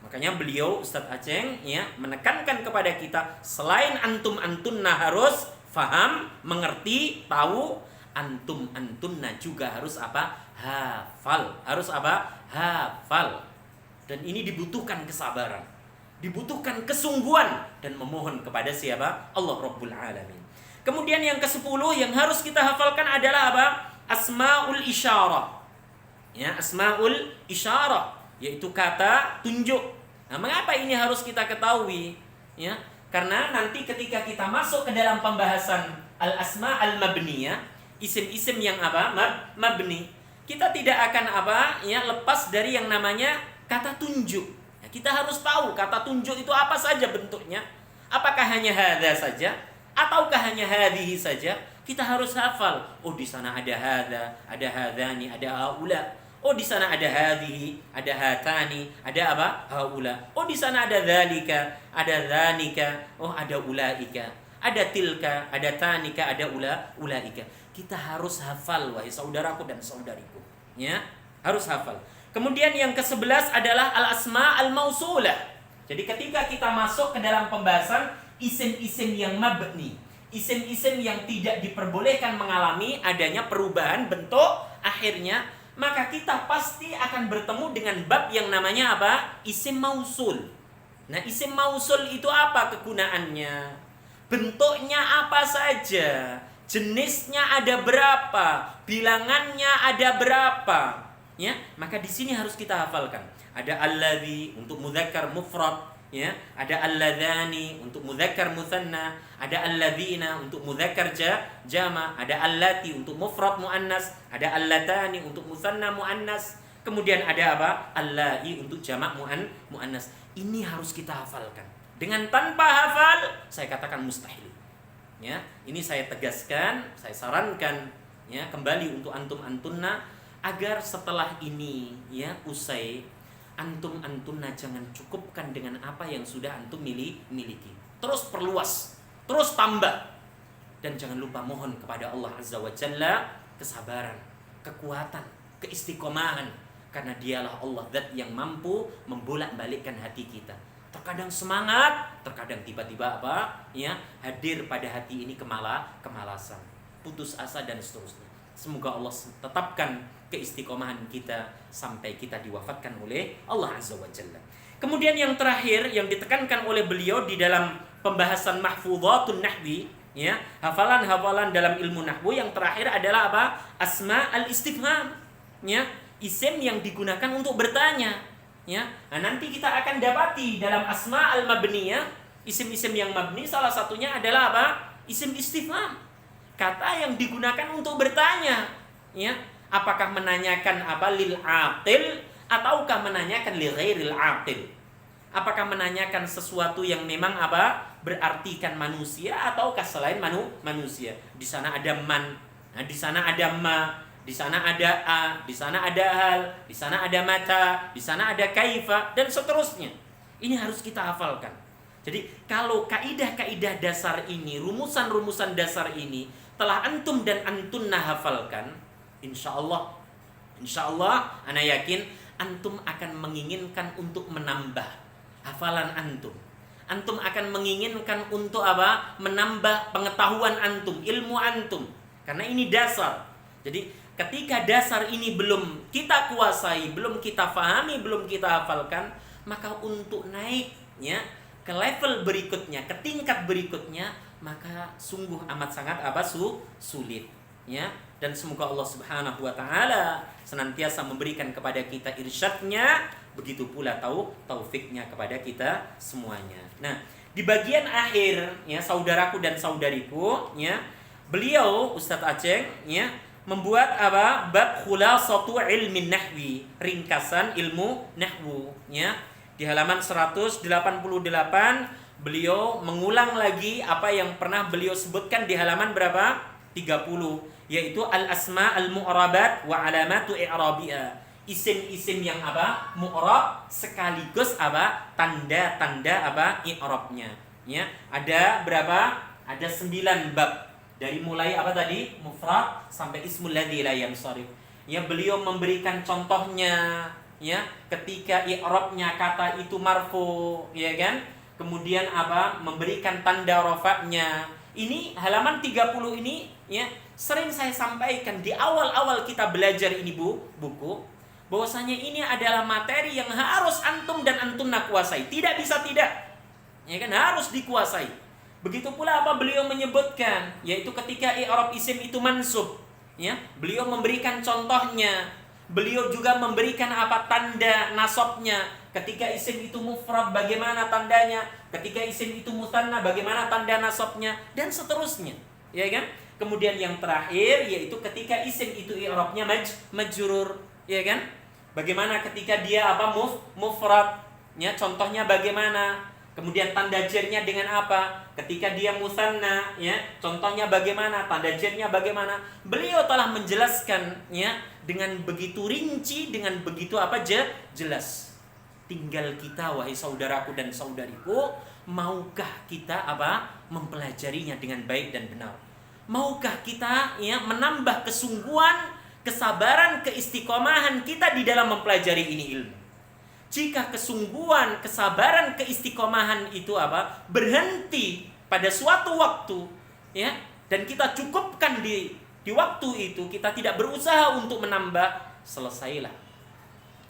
Makanya beliau Ustadz Aceng ya menekankan kepada kita, selain antum-antunna harus faham, mengerti, tahu, antum-antunna juga harus apa? Hafal. Harus apa? Hafal. Dan ini dibutuhkan kesabaran, dibutuhkan kesungguhan dan memohon kepada siapa? Allah Rabbul Alamin. Kemudian yang ke-10 yang harus kita hafalkan adalah apa? Asmaul isyarah. Ya, asmaul isyarah, yaitu kata tunjuk. Nah, mengapa ini harus kita ketahui? Ya, karena nanti ketika kita masuk ke dalam pembahasan al-asma al-mabniyah, isim-isim yang apa? Mabni. Kita tidak akan apa? Ya, lepas dari yang namanya kata tunjuk. Ya, kita harus tahu kata tunjuk itu apa saja bentuknya. Apakah hanya hadza saja ataukah hanya hadhihi saja? Kita harus hafal. Oh, di sana ada hadza, ada hadzani, ada haula. Oh, di sana ada hadhihi, ada hatani, ada apa? Haula. Oh, di sana ada dzalika, ada dzanika. Oh, ada ulaika. Ada tilka, ada tanika, ada ulaika. Kita harus hafal, wahai saudaraku dan saudariku. Ya, harus hafal. Kemudian yang ke-11 adalah al-asma al-mausulah. Jadi ketika kita masuk ke dalam pembahasan isim-isim yang mabni, isim-isim yang tidak diperbolehkan mengalami adanya perubahan bentuk akhirnya, maka kita pasti akan bertemu dengan bab yang namanya apa? Isim mausul. Nah, isim mausul itu apa kegunaannya? Bentuknya apa saja? Jenisnya ada berapa? Bilangannya ada berapa? Ya, maka di sini harus kita hafalkan. Ada alladzi untuk mudzakkar mufrad, ya. Ada alladzani untuk mudzakkar mutsanna, ada alladzina untuk mudzakkar jama', ada allati untuk mufrad muannas, ada allatani untuk mutsanna muannas. Kemudian ada apa? Allai untuk jamak muannas. Ini harus kita hafalkan. Dengan tanpa hafal, saya katakan mustahil. Ya, ini saya tegaskan, saya sarankan ya kembali untuk antum-antunna agar setelah ini ya usai, antum-antunna jangan cukupkan dengan apa yang sudah antum miliki. Terus perluas, terus tambah. Dan jangan lupa mohon kepada Allah Azza wa Jalla kesabaran, kekuatan, keistiqomahan, karena dialah Allah zat yang mampu membolak-balikkan hati kita. Terkadang semangat, terkadang tiba-tiba apa? Ya, hadir pada hati ini kemalasan, putus asa dan seterusnya. Semoga Allah tetapkan keistiqomahan kita sampai kita diwafatkan oleh Allah Azza wa Jalla. Kemudian yang terakhir yang ditekankan oleh beliau di dalam pembahasan mahfudhatun nahwi, ya, hafalan-hafalan dalam ilmu nahwu, yang terakhir adalah apa? Asma al-istifham, ya, isim yang digunakan untuk bertanya. Ya, nah, nanti kita akan dapati dalam asma al-mabniyah, isim-isim yang mabni salah satunya adalah apa? Isim istifham. Kata yang digunakan untuk bertanya, ya. Apakah menanyakan apa? Lil aqil ataukah menanyakan li ghairil aqil? Apakah menanyakan sesuatu yang memang apa? Berartikan manusia ataukah selain manusia? Di sana ada man, nah, di sana ada ma, di sana ada a, di sana ada hal, di sana ada mata, di sana ada kaifa, dan seterusnya. Ini harus kita hafalkan. Jadi kalau kaidah-kaidah dasar ini, rumusan-rumusan dasar ini telah antum dan antunna hafalkan, insya Allah, ana yakin antum akan menginginkan untuk menambah hafalan antum. Antum akan menginginkan untuk apa? Menambah pengetahuan antum, ilmu antum. Karena ini dasar. Jadi ketika dasar ini belum kita kuasai, belum kita fahami, belum kita hafalkan, maka untuk naiknya ke level berikutnya, ke tingkat berikutnya, maka sungguh amat sangat sulit, ya. Dan semoga Allah Subhanahu wa taala senantiasa memberikan kepada kita irsyadnya, begitu pula taufiknya kepada kita semuanya. Nah, di bagian akhir, ya, saudaraku dan saudariku, ya, beliau Ustadz Aceh, ya, membuat apa? Bab khulasatu ilmin nahwi, ringkasan ilmu nahwu, ya. Di halaman 188 beliau mengulang lagi apa yang pernah beliau sebutkan di halaman berapa? 30, yaitu al-asma al-mu'rabat wa alamatu i'rabiha. Isim-isim yang apa? Mu'rab sekaligus apa? Tanda-tanda apa? I'rabnya. Ya, ada berapa? Ada 9 bab. Dari mulai apa tadi? Mufrad sampai ismul ladzi la yansharif. Ya, beliau memberikan contohnya, ya, ketika i'rabnya kata itu marfu, ya kan? Kemudian apa? Memberikan tanda rafa'nya. Ini halaman 30 ini, ya, sering saya sampaikan di awal-awal kita belajar ini buku, bahwasanya ini adalah materi yang harus antum dan antunna kuasai. Tidak bisa tidak. Ya kan, harus dikuasai. Begitu pula apa beliau menyebutkan, yaitu ketika i'rab isim itu mansub, ya, beliau memberikan contohnya. Beliau juga memberikan apa? Tanda nasabnya. Ketika isim itu mufrad bagaimana tandanya? Ketika isim itu musanna bagaimana tanda nasabnya? Dan seterusnya, ya kan? Kemudian yang terakhir yaitu ketika isim itu i'rabnya majrur, ya kan? Bagaimana ketika dia apa? Mufrad, ya, contohnya bagaimana? Kemudian tanda jernya dengan apa? Ketika dia musanna, ya, contohnya bagaimana? Tanda jernya bagaimana? Beliau telah menjelaskan, ya, dengan begitu rinci, dengan begitu apa? Jelas. Tinggal kita, wahai saudaraku dan saudariku, maukah kita apa? Mempelajarinya dengan baik dan benar? Maukah kita, ya, menambah kesungguhan, kesabaran, keistiqomahan kita di dalam mempelajari ini ilmu? Jika kesungguhan, kesabaran, keistiqomahan itu apa? Berhenti pada suatu waktu, ya, dan kita cukupkan di waktu itu, kita tidak berusaha untuk menambah, selesailah.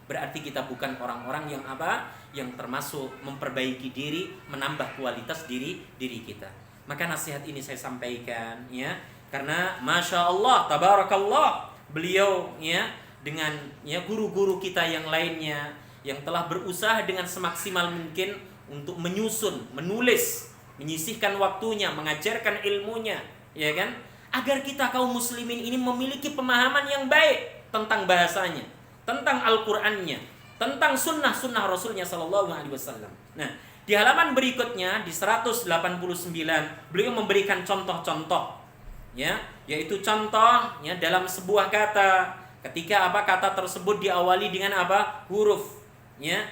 Berarti kita bukan orang-orang yang apa? Yang termasuk memperbaiki diri, menambah kualitas diri kita. Maka nasihat ini saya sampaikan, ya, karena masya Allah, tabarakallah, beliau, ya, dengan, ya, guru-guru kita yang lainnya yang telah berusaha dengan semaksimal mungkin untuk menyusun, menulis, menyisihkan waktunya, mengajarkan ilmunya, ya kan, agar kita kaum muslimin ini memiliki pemahaman yang baik tentang bahasanya, tentang Al-Qur'annya, tentang sunnah-sunnah Rasulnya Sallallahu Alaihi Wasallam. Nah, di halaman berikutnya di 189 beliau memberikan contoh-contoh, ya, yaitu contoh, ya, dalam sebuah kata, ketika apa kata tersebut diawali dengan apa? Huruf, ya,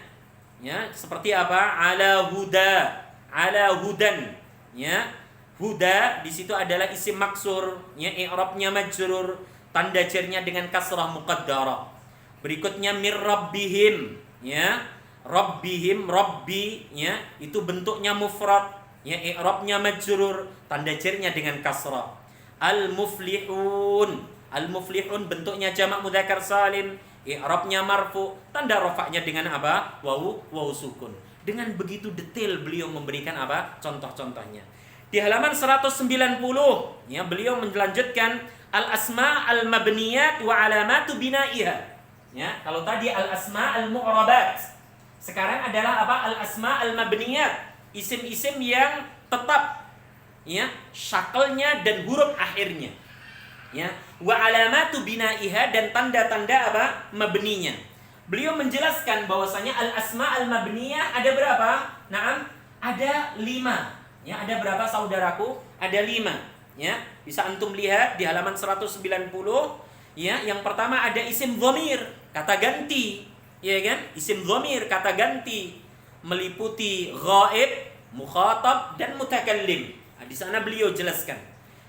seperti apa? Ala huda, ala hudan, ya. Huda di situ adalah isim maksur, ya, i'rabnya majrur, tanda jarnya dengan kasrah muqaddarah. Berikutnya mir rabbihim, ya, rabbihim, rabbi, ya, itu bentuknya mufrad, ya, i'rabnya majrur, tanda jarnya dengan kasrah. Al muflihun, al muflihun bentuknya jamak mudzakkar salim, i'rabnya marfu, tanda rafa'nya dengan apa? Wawu sukun. Dengan begitu detail beliau memberikan apa? Contoh-contohnya. Di halaman 190, ya, beliau melanjutkan al asma al mabniyat wa alamatu binaiha. Ya, kalau tadi al asma al mu'rabat, sekarang adalah apa? Al asma al mabniyat, isim-isim yang tetap, ya, syaklnya dan huruf akhirnya, ya, wa alamatu binaiha, dan tanda-tanda apa? Mabninya. Beliau menjelaskan bahwasanya al-asma al-mabniyah ada berapa? Naam, ada 5. Ya, ada berapa saudaraku? Ada 5. Ya, bisa antum lihat di halaman 190. Ya, yang pertama ada isim dhamir, kata ganti. Ya kan? Isim dhamir, kata ganti, meliputi ghaib, mukhatab dan mutakallim. Nah, di sana beliau jelaskan.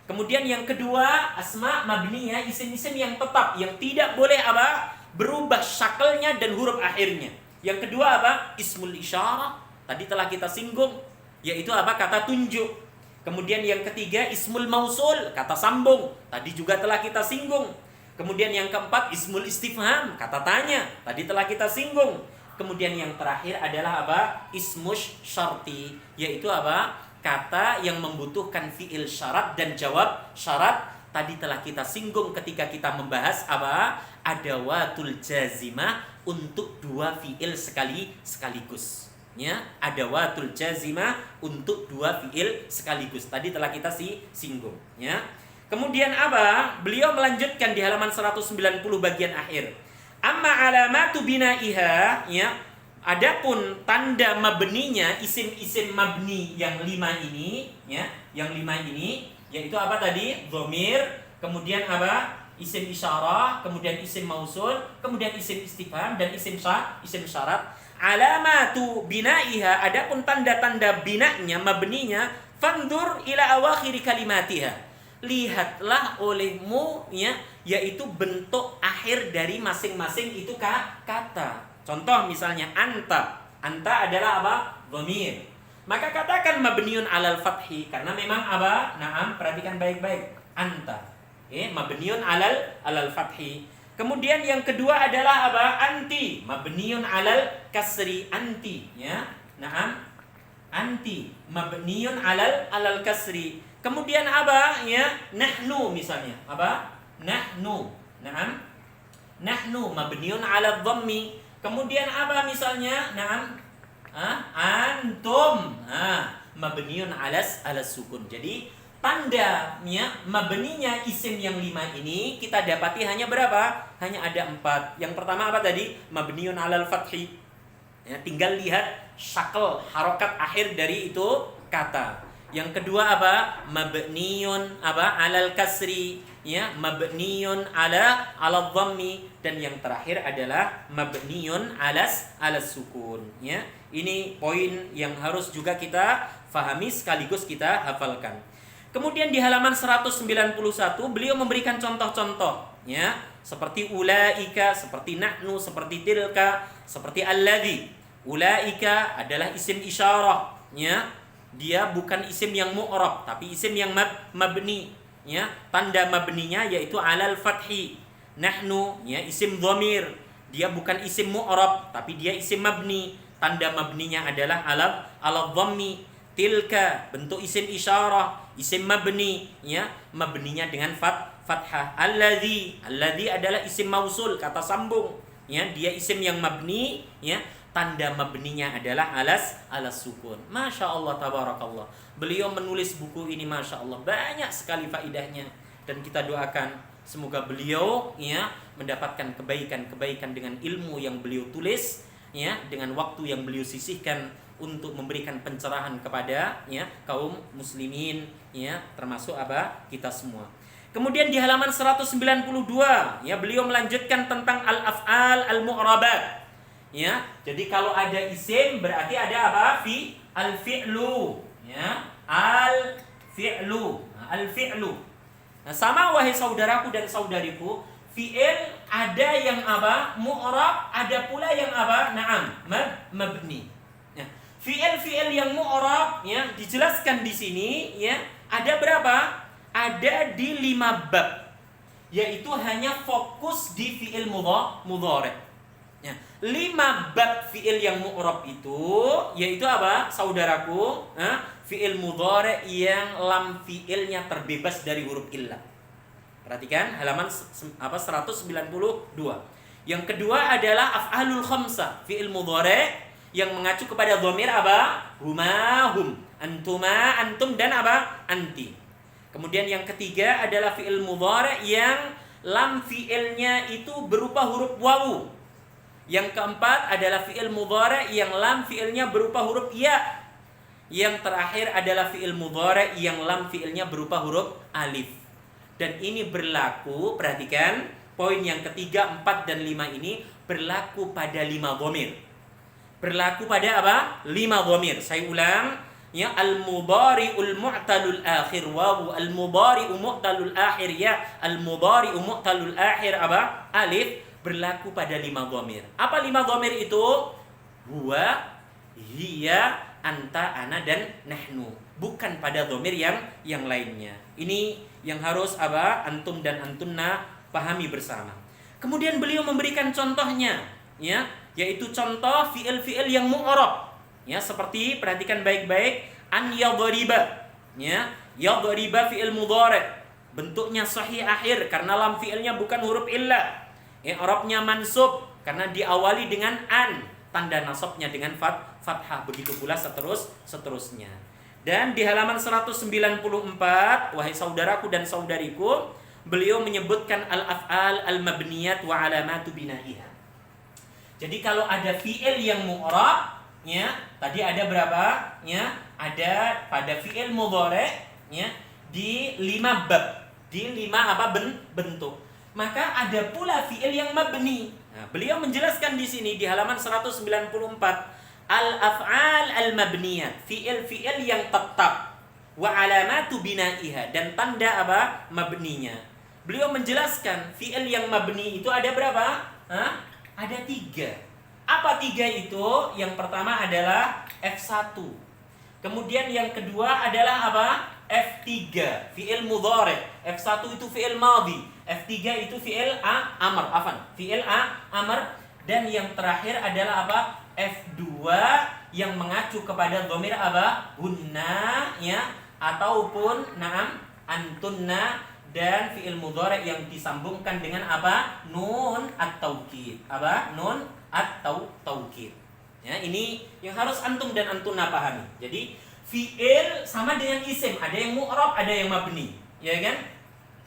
Kemudian yang kedua, asma mabniyah, isim-isim yang tetap, yang tidak boleh apa? Berubah syakalnya dan huruf akhirnya. Yang kedua apa? Ismul isyarah. Tadi telah kita singgung, yaitu apa? Kata tunjuk. Kemudian yang ketiga, ismul mausul, kata sambung. Tadi juga telah kita singgung. Kemudian yang keempat, ismul istifham, kata tanya. Tadi telah kita singgung. Kemudian yang terakhir adalah apa? Ismus syarti, yaitu apa? Kata yang membutuhkan fiil syarat dan jawab syarat. Tadi telah kita singgung ketika kita membahas apa? Adawatul jazimah untuk 2 fiil sekaligus. Ya, adawatul jazimah untuk 2 fiil sekaligus. Tadi telah kita singgung, ya. Kemudian apa? Beliau melanjutkan di halaman 190 bagian akhir. Amma alamatu binaiha, ya. Adapun tanda mabninya, isim-isim mabni yang 5 ini, ya, yang 5 ini, yaitu apa tadi? Dhamir, kemudian apa? Isim isyarah, kemudian isim mausul, kemudian isim istifham dan isim syarat. Alamatu binaiha, adapun tanda-tanda binanya, mabninya, fandur ila awakhir kalimatiha. Lihatlah olehmu, ya, yaitu bentuk akhir dari masing-masing itu kata. Contoh misalnya anta. Anta adalah apa? Dhamir. Maka katakan mabniun alal fathi, karena memang apa? Naam, perhatikan baik-baik. Anta. Mabniun alal fathi. Kemudian yang kedua adalah apa? Anti. Mabniun alal kasri, anti, ya. Naam. Anti. Mabniun alal kasri. Kemudian apa? Ya, nahnu misalnya. Apa? Nahnu. Naam. Nahnu mabniun ala dhammi. Kemudian apa misalnya? Naam. Antum. Mabniun alas sukun. Jadi tandanya mabninya isim yang 5 ini kita dapati hanya berapa? Hanya ada 4. Yang pertama apa tadi? Mabniun alal fathi. Ya, tinggal lihat syakal harokat akhir dari itu kata. Yang kedua apa? Mabniun apa? Alal kasri, ya, mabniun ala dhammi, dan yang terakhir adalah mabniun alas sukun, ya. Ini poin yang harus juga kita fahami sekaligus kita hafalkan. Kemudian di halaman 191 beliau memberikan contoh-contoh, ya, seperti ulaika, seperti nahnu, seperti tilka, seperti alladzi. Ulaika adalah isim isyarah, ya. Dia bukan isim yang mu'rab, tapi isim yang mabni, ya. Tanda mabninya yaitu alal fathi. Nahnu, ya, isim dhamir. Dia bukan isim mu'rab, tapi dia isim mabni. Tanda mabninya adalah ala dhammi. Tilka bentuk isim isyarah, isim mabni, ya, mabninya dengan fathah. Alladzi adalah isim mausul, kata sambung, ya. Dia isim yang mabni, ya. Tanda mabninya adalah alas sukun. Masya Allah, tabarakallah. Beliau menulis buku ini, Masya Allah, banyak sekali faidahnya. Dan kita doakan semoga beliau, ya, mendapatkan kebaikan-kebaikan dengan ilmu yang beliau tulis, ya, dengan waktu yang beliau sisihkan untuk memberikan pencerahan kepada, ya, kaum muslimin, ya, termasuk apa? Kita semua. Kemudian di halaman 192, ya, beliau melanjutkan tentang al-af'al al-mu'rabat. Ya, jadi kalau ada isim berarti ada apa? Al-fi'lu, ya, al-fi'lu. Nah, sama wahai saudaraku dan saudariku, fi'il ada yang apa? Mu'rab, ada pula yang apa? Naam, mabni. Ya, fi'il yang mu'rab, ya, dijelaskan di sini, ya, ada berapa? Ada di 5 bab. Yaitu hanya fokus di fi'il mudhari'. Ya, 5 bab fi'il yang mu'rab itu yaitu apa? Saudaraku, fi'il mudhari' yang lam fi'ilnya terbebas dari huruf illah. Perhatikan halaman 192. Yang kedua adalah af'alul khamsah, fi'il mudhari' yang mengacu kepada dhamir apa? Huma, hum, antuma, antum, dan apa? Anti. Kemudian yang ketiga adalah fi'il mudhari' yang lam fi'ilnya itu berupa huruf wawu. Yang keempat adalah fi'il mudhari' yang lam fi'ilnya berupa huruf ya. Yang terakhir adalah fi'il mudhari' yang lam fi'ilnya berupa huruf alif. Dan ini berlaku, perhatikan, poin yang ketiga, 4 dan 5 ini berlaku pada 5 dhamir. Berlaku pada apa? 5 dhamir. Saya ulang, ya, al-mudhari'ul mu'talul akhir wawu, al-mudhari'u mu'talul akhir ya, al-mudhari'u mu'talul akhir apa? Alif, berlaku pada 5 dhamir. Apa 5 dhamir itu? Huwa, hiya, anta, ana, dan nahnu. Bukan pada dhamir yang lainnya. Ini yang harus apa? Antum dan antunna pahami bersama. Kemudian beliau memberikan contohnya, ya, yaitu contoh fi'il-fi'il yang mu'rab. Ya, seperti perhatikan baik-baik, an yadhriba. Ya, yadhriba fi'il mudhari'. Bentuknya sahih akhir karena lam fi'ilnya bukan huruf illah. I'rabnya mansub karena diawali dengan an, tanda nasabnya dengan fathah, begitu pula seterusnya. Dan di halaman 194, wahai saudaraku dan saudariku, beliau menyebutkan al-af'al al-mabniyat wa alamatu bina'iha. Jadi kalau ada fi'il yang mu'rab, ya, tadi ada berapa? Ya, ada pada fi'il mudhari', ya, di 5 bab, di 5 apa bentuk. Maka ada pula fi'il yang mabni. Nah, beliau menjelaskan di sini di halaman 194, al-af'al al-mabniyat, fi'il-fi'il yang tetap, wa alamatu bina'iha, dan tanda apa? Mabninya. Beliau menjelaskan fi'il yang mabni itu ada berapa? Ada 3. Apa 3 itu? Yang pertama adalah F1. Kemudian yang kedua adalah apa? F3, fi'il mudhari'. F1 itu fi'il madhi. F3 itu fi'il amr, fi'il amr. Dan yang terakhir adalah apa? F2 yang mengacu kepada dhamir apa? Hunna, ya, ataupun na'am, antunna, dan fi'il mudhari' yang disambungkan dengan apa? Nun at-taukid. Apa? Nun at-taukid. Ya, ini yang harus antum dan antunna pahami. Jadi fi'il sama dengan isim, ada yang mu'rab, ada yang mabni, ya kan?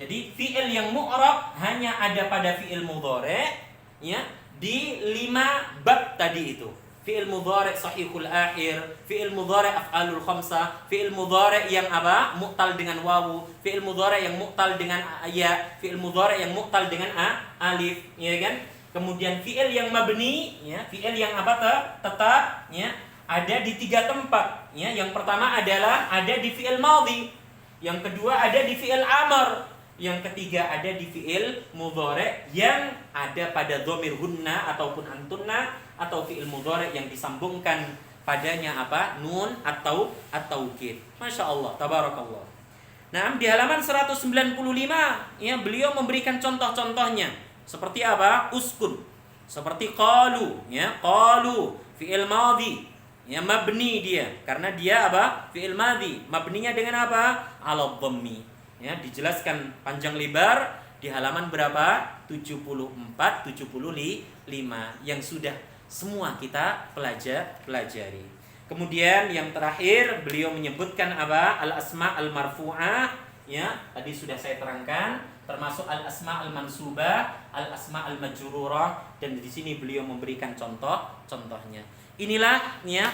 Jadi fi'il yang mu'rab hanya ada pada fi'il mudhari', ya, di 5 bab tadi itu. Fi'il mudhari' sahihul akhir, fi'il mudhari' af'alul khamsah, fi'il mudhari' yang apa? Mu'tal dengan wawu, fi'il mudhari' yang mu'tal dengan ya, fi'il mudhari' yang mu'tal dengan alif, ya kan? Kemudian fi'il yang mabni, ya, fi'il yang apa? Tetap, ya, ada di 3 tempat, ya. Yang pertama adalah ada di fi'il madhi, yang kedua ada di fi'il amr, yang ketiga ada di fi'il mudhari' yang ada pada dhamir hunna ataupun antunna, atau fi'il mudhari' yang disambungkan padanya apa? Nun atau at-taukid. Masya Allah, tabarakallah. Nah, di halaman 195, ya, beliau memberikan contoh-contohnya. Seperti apa? Uskun. Seperti qalu, ya, qalu fi'il madhi, ya, mabni dia karena dia apa? Fi'il madhi. Mabninya dengan apa? Ala dhammi. Ya, dijelaskan panjang lebar di halaman berapa? 74, 75 yang sudah semua kita pelajari. Kemudian yang terakhir beliau menyebutkan apa? Al-asma al-marfu'ah, ya, tadi sudah saya terangkan, termasuk al-asma al-mansubah, al-asma al-majrurah, dan di sini beliau memberikan contohnya. Inilah, ya,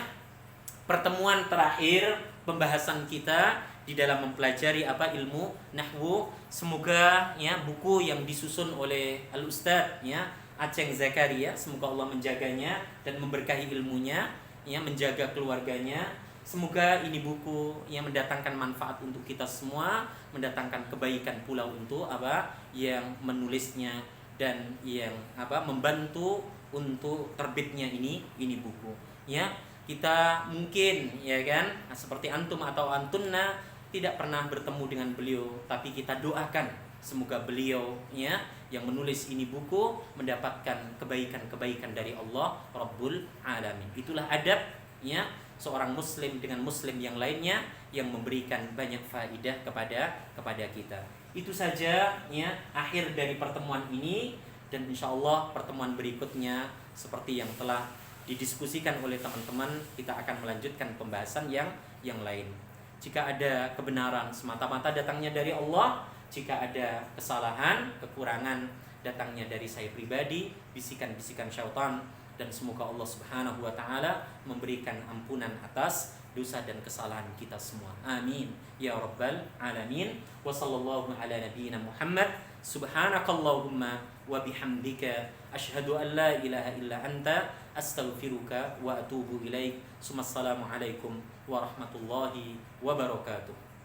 pertemuan terakhir pembahasan kita di dalam mempelajari apa? Ilmu nahwu. Semoga, ya, buku yang disusun oleh al-ustadz, ya, Aceng Zakaria, semoga Allah menjaganya dan memberkahi ilmunya, ya, menjaga keluarganya. Semoga ini buku yang mendatangkan manfaat untuk kita semua, mendatangkan kebaikan pula untuk apa? Yang menulisnya dan yang apa? Membantu untuk terbitnya ini buku. Ya, kita mungkin, ya kan, seperti antum atau antunna tidak pernah bertemu dengan beliau, tapi kita doakan semoga beliau, ya, yang menulis ini buku mendapatkan kebaikan-kebaikan dari Allah Rabbul Alamin. Itulah adab, ya, seorang muslim dengan muslim yang lainnya yang memberikan banyak faidah kepada kita. Itu saja, ya, akhir dari pertemuan ini, dan insyaallah pertemuan berikutnya seperti yang telah didiskusikan oleh teman-teman, kita akan melanjutkan pembahasan yang lain. Jika ada kebenaran semata-mata datangnya dari Allah, jika ada kesalahan, kekurangan datangnya dari saya pribadi, bisikan-bisikan syaitan, dan semoga Allah Subhanahu wa taala memberikan ampunan atas dosa dan kesalahan kita semua. Amin ya rabbal alamin. Wa sallallahu ala nabiyyina Muhammad. Subhanakallahumma wa bihamdika asyhadu an la ilaha illa anta astaghfiruka wa atubu ilaik. Assalamu alaikum warahmatullahi wabarakatuh.